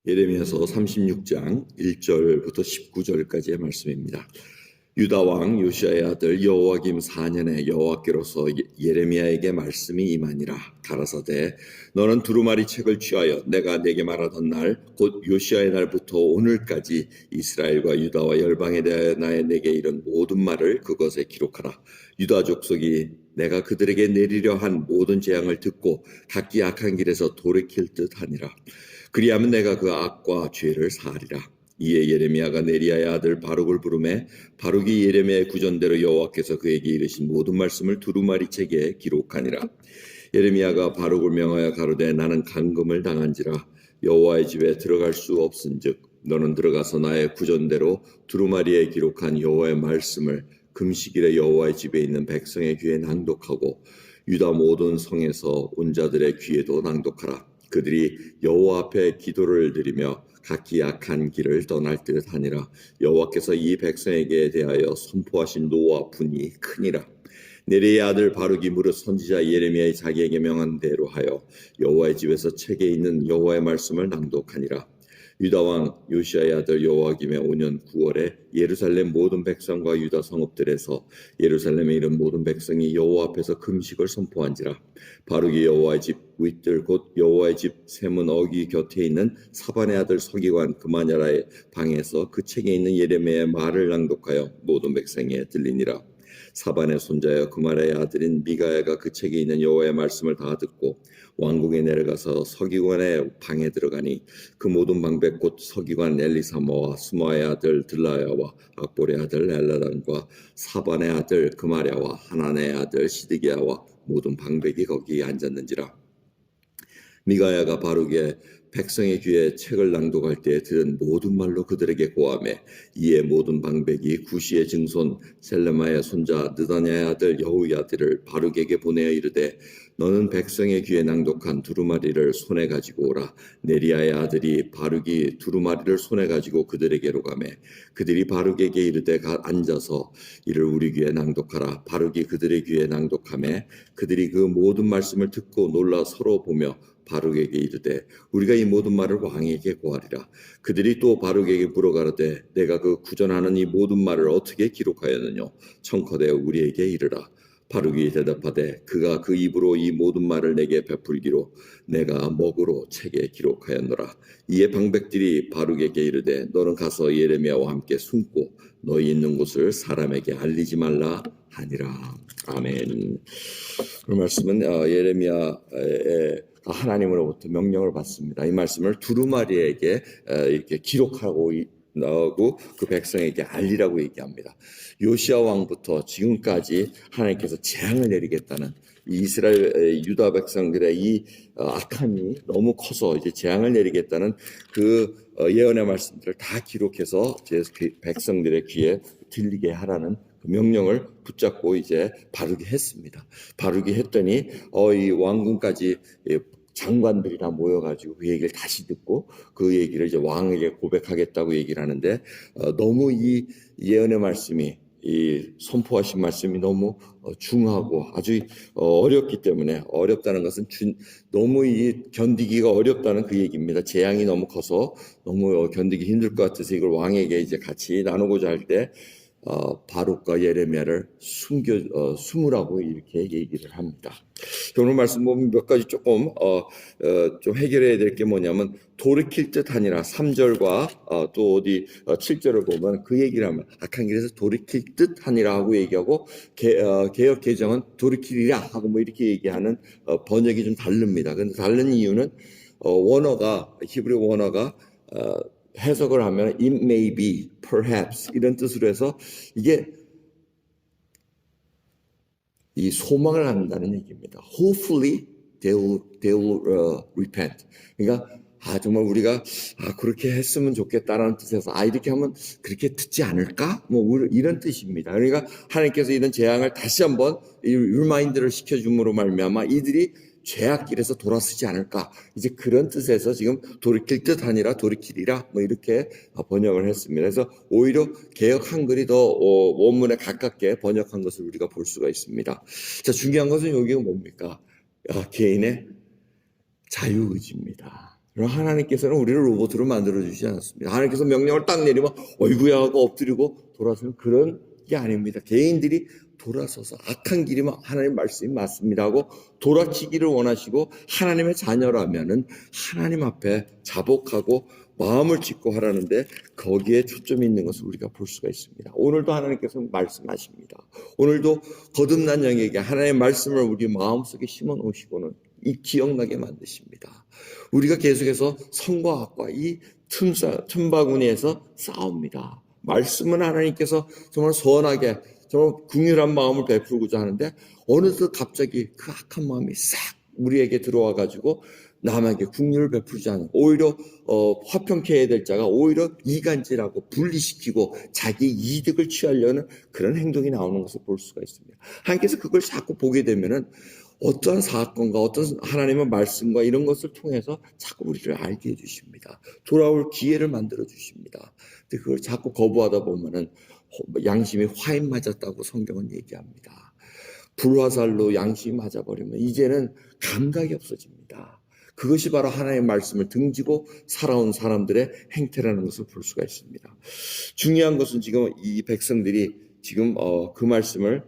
예레미야서 36장 1절부터 19절까지의 말씀입니다. 유다 왕 요시야의 아들 여호와김 4년에 여호와께로서 예레미야에게 말씀이 임하니라. 가라사대 너는 두루마리 책을 취하여 내가 내게 말하던 날 곧 요시야의 날부터 오늘까지 이스라엘과 유다와 열방에 대하여 내게 이른 모든 말을 그것에 기록하라. 유다 족속이 내가 그들에게 내리려 한 모든 재앙을 듣고 각기 악한 길에서 돌이킬 듯하니라. 그리하면 내가 그 악과 죄를 사하리라. 이에 예레미야가 네리야의 아들 바룩을 부르매 바룩이 예레미야의 구전대로 여호와께서 그에게 이르신 모든 말씀을 두루마리 책에 기록하니라. 예레미야가 바룩을 명하여 가로되 나는 간금을 당한지라 여호와의 집에 들어갈 수 없은즉 너는 들어가서 나의 구전대로 두루마리에 기록한 여호와의 말씀을 금식일에 여호와의 집에 있는 백성의 귀에 낭독하고 유다 모든 성에서 온 자들의 귀에도 낭독하라. 그들이 여호와 앞에 기도를 드리며 각기 악한 길을 떠날 듯 하니라. 여호와께서 이 백성에게 대하여 선포하신 노와 분이 크니라. 네리야의 아들 바룩이 무릇 선지자 예레미야의 자기에게 명한 대로 하여 여호와의 집에서 책에 있는 여호와의 말씀을 낭독하니라. 유다 왕 요시야의 아들 여호와김의 5년 9월에 예루살렘 모든 백성과 유다 성읍들에서 예루살렘에 이른 모든 백성이 여호와 앞에서 금식을 선포한지라. 바룩이 여호와의 집 윗들 곧 여호와의 집 세문 어귀 곁에 있는 사반의 아들 서기관 그마냐라의 방에서 그 책에 있는 예레미야의 말을 낭독하여 모든 백성에 들리니라. 사반의 손자여 그마랴의 아들인 미가야가 그 책에 있는 여호와의 말씀을 다 듣고 왕궁에 내려가서 서기관의 방에 들어가니 그 모든 방백 곧 서기관 엘리사마와 수마의 아들 들라야와 악볼의 아들 엘라단과 사반의 아들 그마랴와 하나네의 아들 시드기야와 모든 방백이 거기 앉았는지라. 미가야가 바룩의 백성의 귀에 책을 낭독할 때 들은 모든 말로 그들에게 고하매 이에 모든 방백이 구시의 증손 셀레마의 손자 느다냐의 아들 여호야드를 바룩에게 보내어 이르되 너는 백성의 귀에 낭독한 두루마리를 손에 가지고 오라. 네리야의 아들이 바룩이 두루마리를 손에 가지고 그들에게로 가매 그들이 바룩에게 이르되 앉아서 이를 우리 귀에 낭독하라. 바룩이 그들의 귀에 낭독하매 그들이 그 모든 말씀을 듣고 놀라 서로 보며 바룩에게 이르되 우리가 이 모든 말을 왕에게 고하리라. 그들이 또 바룩에게 물어가로되 내가 그 구전하는 이 모든 말을 어떻게 기록하였느냐 청커대 우리에게 이르라. 바룩이 대답하되 그가 그 입으로 이 모든 말을 내게 베풀기로 내가 먹으로 책에 기록하였노라. 이에 방백들이 바룩에게 이르되 너는 가서 예레미야와 함께 숨고 너희 있는 곳을 사람에게 알리지 말라 하니라. 아멘. 그 말씀은 예레미야의 하나님으로부터 명령을 받습니다. 이 말씀을 두루마리에게 이렇게 기록하고 나오고 그 백성에게 알리라고 얘기합니다. 요시야 왕부터 지금까지 하나님께서 재앙을 내리겠다는 이스라엘 유다 백성들의 이 악함이 너무 커서 이제 재앙을 내리겠다는 그 예언의 말씀들을 다 기록해서 제 백성들의 귀에 들리게 하라는 그 명령을 붙잡고 이제 바룩이 했습니다. 바룩이 했더니 이 왕궁까지 장관들이나 모여가지고 그 얘기를 다시 듣고 그 얘기를 이제 왕에게 고백하겠다고 얘기를 하는데 너무 이 예언의 말씀이 이 선포하신 말씀이 너무 중하고 아주 어렵기 때문에 어렵다는 것은 너무 이 견디기가 어렵다는 그 얘기입니다. 재앙이 너무 커서 너무 견디기 힘들 것 같아서 이걸 왕에게 이제 같이 나누고자 할 때 바룩과 예레미야를 숨으라고 이렇게 얘기를 합니다. 오늘 말씀 보면 몇 가지 조금 좀 해결해야 될 게 뭐냐면 돌이킬 듯 하니라 3절과 또 어디 7절을 보면 그 얘기를 하면 악한 길에서 돌이킬 듯 하니라 하고 얘기하고 개역 개정은 돌이키리라 하고 뭐 이렇게 얘기하는 번역이 좀 다릅니다. 근데 다른 이유는 원어가 히브리 원어가 해석을 하면 it may be, perhaps 이런 뜻으로 해서 이게 이 소망을 한다는 얘기입니다. Hopefully they will repent. 그러니까 정말 우리가 그렇게 했으면 좋겠다라는 뜻에서 이렇게 하면 그렇게 듣지 않을까? 뭐 이런 뜻입니다. 그러니까 하나님께서 이런 재앙을 다시 한번 리마인드를 시켜줌으로 말미암아 이들이 죄악길에서 돌아서지 않을까. 이제 그런 뜻에서 지금 돌이킬 듯 아니라 돌이키리라 뭐 이렇게 번역을 했습니다. 그래서 오히려 개역 한글이 더 원문에 가깝게 번역한 것을 우리가 볼 수가 있습니다. 자, 중요한 것은 여기가 뭡니까? 개인의 자유의지입니다. 그럼 하나님께서는 우리를 로봇으로 만들어주지 않았습니다. 하나님께서 명령을 딱 내리면 어이구야 하고 엎드리고 돌아서는 그런 게 아닙니다. 개인들이 돌아서서 악한 길이면 하나님 말씀이 맞습니다 하고 돌아치기를 원하시고 하나님의 자녀라면은 하나님 앞에 자복하고 마음을 짓고 하라는데 거기에 초점이 있는 것을 우리가 볼 수가 있습니다. 오늘도 하나님께서 말씀하십니다. 오늘도 거듭난 영에게 하나님의 말씀을 우리 마음속에 심어 놓으시고는 이 기억나게 만드십니다. 우리가 계속해서 선과 악과 이 틈바구니에서 싸웁니다. 말씀은 하나님께서 정말 선하게 정말 긍휼한 마음을 베풀고자 하는데 어느덧 갑자기 그 악한 마음이 싹 우리에게 들어와 가지고 남에게 긍휼을 베풀지 않고 오히려 화평케 해야 될 자가 오히려 이간질하고 분리시키고 자기 이득을 취하려는 그런 행동이 나오는 것을 볼 수가 있습니다. 하나님께서 그걸 자꾸 보게 되면은 어떠한 사건과 어떤 하나님의 말씀과 이런 것을 통해서 자꾸 우리를 알게 해주십니다. 돌아올 기회를 만들어 주십니다. 근데 그걸 자꾸 거부하다 보면은 양심이 화인 맞았다고 성경은 얘기합니다. 불화살로 양심이 맞아버리면 이제는 감각이 없어집니다. 그것이 바로 하나님의 말씀을 등지고 살아온 사람들의 행태라는 것을 볼 수가 있습니다. 중요한 것은 지금 이 백성들이 지금 그 말씀을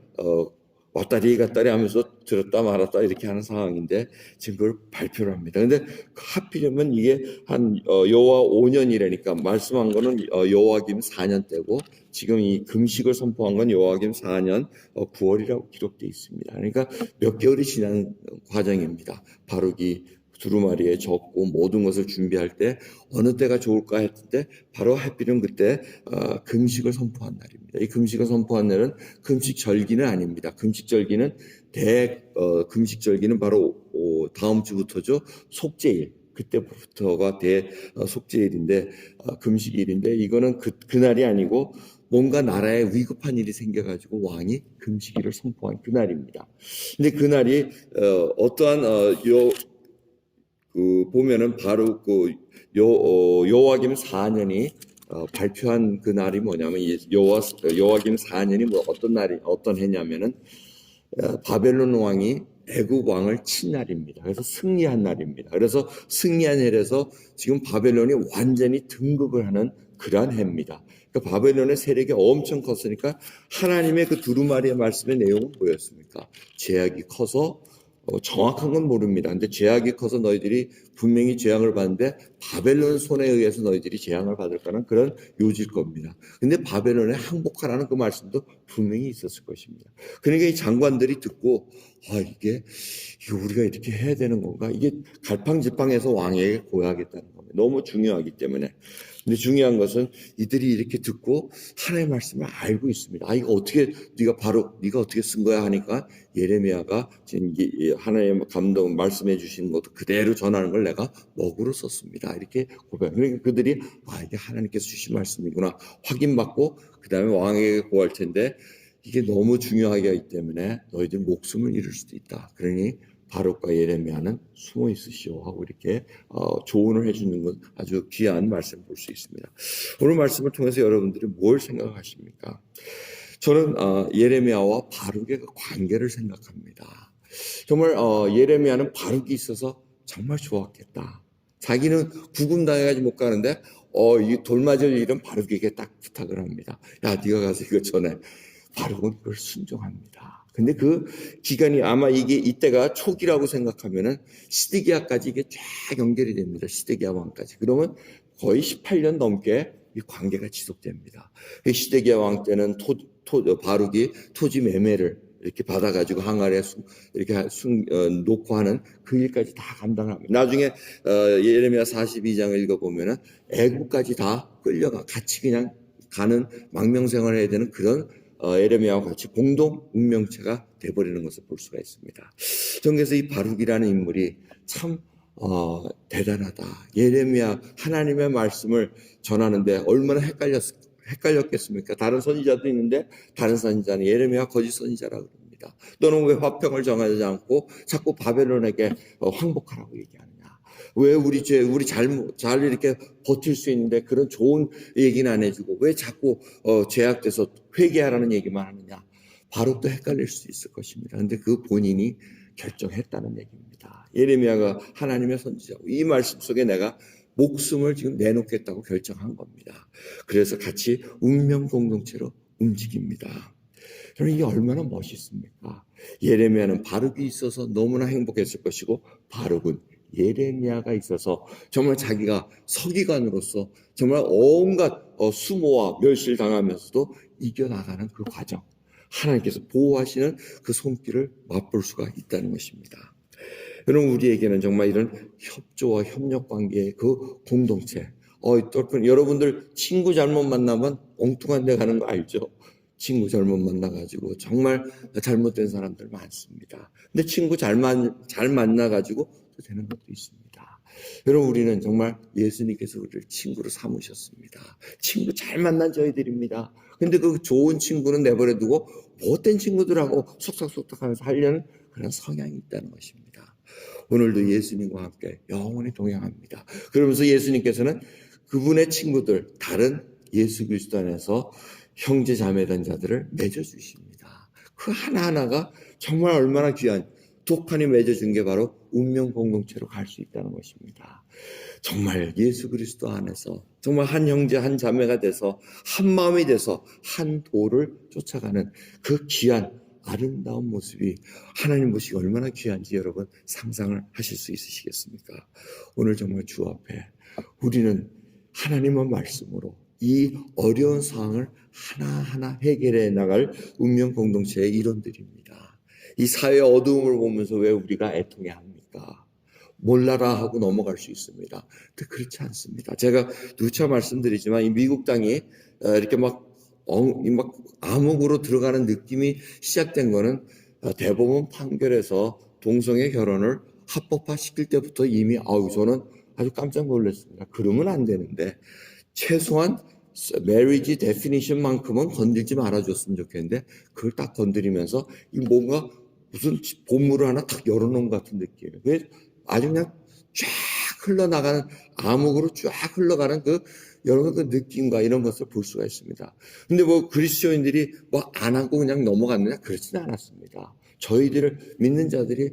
왔다리 갔다리 하면서 들었다 말았다 이렇게 하는 상황인데 지금 그걸 발표를 합니다. 근데 하필이면 이게 한 여호와 5년이라니까 말씀한 거는 여호와김 4년 때고 지금 이 금식을 선포한 건 여호와김 4년 9월이라고 기록되어 있습니다. 그러니까 몇 개월이 지난 과정입니다. 바룩이 두루마리에 적고 모든 것을 준비할 때 어느 때가 좋을까 했을 때 바로 하필은 그때 금식을 선포한 날입니다. 이 금식을 선포한 날은 금식절기는 아닙니다. 금식절기는 금식절기는 바로 다음 주부터죠. 속죄일. 그때부터가 속죄일인데 금식일인데 이거는 그날이 아니고 뭔가 나라에 위급한 일이 생겨가지고 왕이 금식일을 선포한 그날입니다. 근데 그날이 어떠한 보면은 바로 여호와김 4년이 발표한 그 날이 뭐냐면 여호와김 4년이 어떤 해냐면은 바벨론 왕이 애굽 왕을 친 날입니다. 그래서 승리한 날입니다. 그래서 승리한 해에서 지금 바벨론이 완전히 등극을 하는 그러한 해입니다. 그러니까 바벨론의 세력이 엄청 컸으니까 하나님의 그 두루마리의 말씀의 내용은 뭐였습니까? 죄악이 커서 정확한 건 모릅니다. 근데 죄악이 커서 너희들이 분명히 재앙을 받는데 바벨론 손에 의해서 너희들이 재앙을 받을 거는 그런 요지일 겁니다. 근데 바벨론에 항복하라는 그 말씀도 분명히 있었을 것입니다. 그러니까 이 장관들이 듣고 이게 우리가 이렇게 해야 되는 건가? 이게 갈팡질팡해서 왕에게 고하겠다는 겁니다. 너무 중요하기 때문에. 근데 중요한 것은 이들이 이렇게 듣고 하나님의 말씀을 알고 있습니다. 이거 어떻게 네가 어떻게 쓴 거야 하니까 예레미야가 지금 하나님의 감동 말씀해 주시는 것도 그대로 전하는 걸 내가 먹으로 썼습니다. 이렇게 고백. 그러니까 그들이 이게 하나님께서 주신 말씀이구나 확인받고 그 다음에 왕에게 고할 텐데 이게 너무 중요하기 때문에 너희들 목숨을 잃을 수도 있다. 그러니 바룩과 예레미야는 숨어 있으시오 하고 이렇게 조언을 해주는 건 아주 귀한 말씀 볼 수 있습니다. 오늘 말씀을 통해서 여러분들이 뭘 생각하십니까? 저는 예레미야와 바룩의 관계를 생각합니다. 정말 예레미야는 바룩이 있어서 정말 좋았겠다. 자기는 구금당해가지고 못 가는데 이 돌맞을 일은 바룩에게 딱 부탁을 합니다. 야, 네가 가서 이거 전해. 바룩은 그걸 순종합니다. 근데 그 기간이 아마 이때가 초기라고 생각하면은 시드기야까지 이게 쫙 연결이 됩니다. 시드기야 왕까지. 그러면 거의 18년 넘게 이 관계가 지속됩니다. 시드기야 왕 때는 바룩이 토지 매매를 이렇게 받아가지고 항아리에 이렇게 놓고 하는 그 일까지 다 감당을 합니다. 나중에 예레미야 42장을 읽어보면은 애국까지 다 끌려가 같이 그냥 가는 망명생활을 해야 되는 그런 예레미야와 같이 공동 운명체가 돼버리는 것을 볼 수가 있습니다. 그래서 이 바룩이라는 인물이 참 대단하다. 예레미야 하나님의 말씀을 전하는데 얼마나 헷갈렸겠습니까? 다른 선지자도 있는데 다른 선지자는 예레미야 거짓 선지자라고 합니다. 너는 왜 화평을 정하지 않고 자꾸 바벨론에게 항복하라고 얘기하느냐? 왜 우리 잘 이렇게 버틸 수 있는데 그런 좋은 얘기는 안 해주고 왜 자꾸 죄악돼서 회개하라는 얘기만 하느냐? 바룩도 헷갈릴 수 있을 것입니다. 그런데 그 본인이 결정했다는 얘기입니다. 예레미야가 하나님의 선지자고 이 말씀 속에 내가 목숨을 지금 내놓겠다고 결정한 겁니다. 그래서 같이 운명 공동체로 움직입니다. 저는 이게 얼마나 멋있습니까? 예레미야는 바룩이 있어서 너무나 행복했을 것이고 바룩은 예레미야가 있어서 정말 자기가 서기관으로서 정말 온갖 수모와 멸시를 당하면서도 이겨나가는 그 과정, 하나님께서 보호하시는 그 손길을 맛볼 수가 있다는 것입니다. 여러분, 우리에게는 정말 이런 협조와 협력 관계의 그 공동체, 여러분들 친구 잘못 만나면 엉뚱한 데 가는 거 알죠? 친구 잘못 만나가지고 정말 잘못된 사람들 많습니다. 근데 친구 잘 만나가지고 되는 것도 있습니다. 여러분, 우리는 정말 예수님께서 우리를 친구로 삼으셨습니다. 친구 잘 만난 저희들입니다. 근데 그 좋은 친구는 내버려두고 못된 친구들하고 속삭속삭하면서 하려는 그런 성향이 있다는 것입니다. 오늘도 예수님과 함께 영원히 동행합니다. 그러면서 예수님께서는 그분의 친구들, 다른 예수 그리스도 안에서 형제 자매된 자들을 맺어주십니다. 그 하나하나가 정말 얼마나 귀한, 독한이 맺어준 게 바로 운명 공동체로 갈 수 있다는 것입니다. 정말 예수 그리스도 안에서 정말 한 형제 한 자매가 돼서 한 마음이 돼서 한 도를 쫓아가는 그 귀한 아름다운 모습이 하나님 모습이 얼마나 귀한지 여러분 상상을 하실 수 있으시겠습니까? 오늘 정말 주 앞에 우리는 하나님의 말씀으로 이 어려운 상황을 하나하나 해결해 나갈 운명 공동체의 일원들입니다. 이 사회의 어두움을 보면서 왜 우리가 애통해 합니까? 몰라라 하고 넘어갈 수 있습니다. 근데 그렇지 않습니다. 제가 누차 말씀드리지만 이 미국 땅이 이렇게 막 암흑으로 들어가는 느낌이 시작된 거는 대법원 판결에서 동성애 결혼을 합법화 시킬 때부터 이미 저는 아주 깜짝 놀랐습니다. 그러면 안 되는데 최소한 marriage definition만큼은 건들지 말아줬으면 좋겠는데 그걸 딱 건드리면서 이 뭔가 무슨 보물을 하나 딱 열어놓은 것 같은 느낌이에요. 아주 그냥 쫙 흘러나가는, 암흑으로 쫙 흘러가는 그 여러분 그 느낌과 이런 것을 볼 수가 있습니다. 근데 그리스도인들이 안 하고 그냥 넘어갔느냐? 그렇지는 않았습니다. 저희들을 믿는 자들이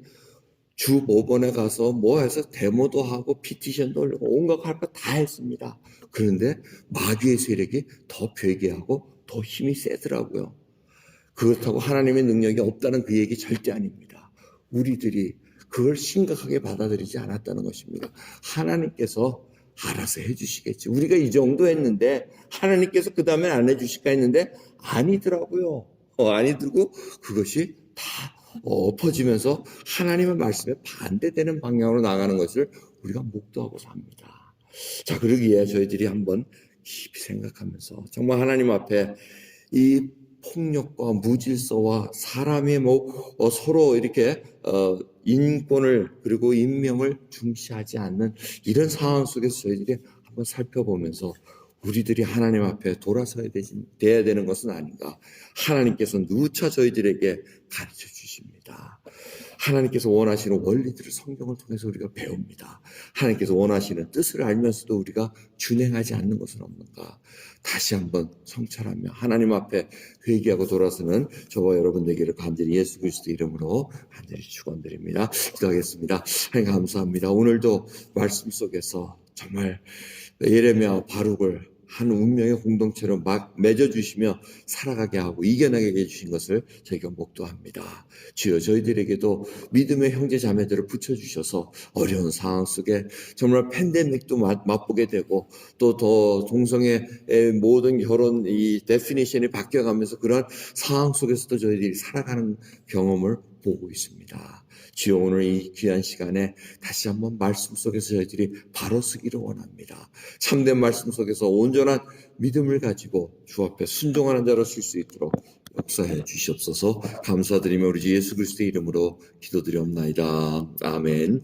주 법원에 가서 해서 데모도 하고 피티션도 올리고 온갖 할 거 다 했습니다. 그런데 마귀의 세력이 더 괴계하고 더 힘이 세더라고요. 그렇다고 하나님의 능력이 없다는 그 얘기 절대 아닙니다. 우리들이 그걸 심각하게 받아들이지 않았다는 것입니다. 하나님께서 알아서 해주시겠지. 우리가 이 정도 했는데 하나님께서 그 다음에 안 해주실까 했는데 아니더라고요. 아니들고 그것이 다 엎어지면서 하나님의 말씀에 반대되는 방향으로 나가는 것을 우리가 목도하고 삽니다. 자, 그러기에 저희들이 한번 깊이 생각하면서 정말 하나님 앞에 이 폭력과 무질서와 사람의 서로 이렇게 인권을 그리고 인명을 중시하지 않는 이런 상황 속에서 저희들이 한번 살펴보면서 우리들이 하나님 앞에 돌아서야 돼야 되는 것은 아닌가. 하나님께서 누차 저희들에게 가르쳐 주십니다. 하나님께서 원하시는 원리들을 성경을 통해서 우리가 배웁니다. 하나님께서 원하시는 뜻을 알면서도 우리가 준행하지 않는 것은 없는가. 다시 한번 성찰하며 하나님 앞에 회개하고 돌아서는 저와 여러분 되기를 간절히 예수 그리스도 이름으로 간절히 축원드립니다. 기도하겠습니다. 하나님 감사합니다. 오늘도 말씀 속에서 정말 예레미야와 바룩을 한 운명의 공동체로 막 맺어주시며 살아가게 하고 이겨나게 해주신 것을 저희가 목도합니다. 주여, 저희들에게도 믿음의 형제 자매들을 붙여주셔서 어려운 상황 속에 정말 팬데믹도 맛보게 되고 또 더 동성애의 모든 결혼 이 데피니션이 바뀌어가면서 그런 상황 속에서도 저희들이 살아가는 경험을 보고 있습니다. 주여, 오늘 이 귀한 시간에 다시 한번 말씀 속에서 저희들이 바로 서기를 원합니다. 참된 말씀 속에서 온전한 믿음을 가지고 주 앞에 순종하는 자로 쓸 수 있도록 역사해 주시옵소서. 감사드리며 우리 주 예수 그리스도의 이름으로 기도드리옵나이다. 아멘.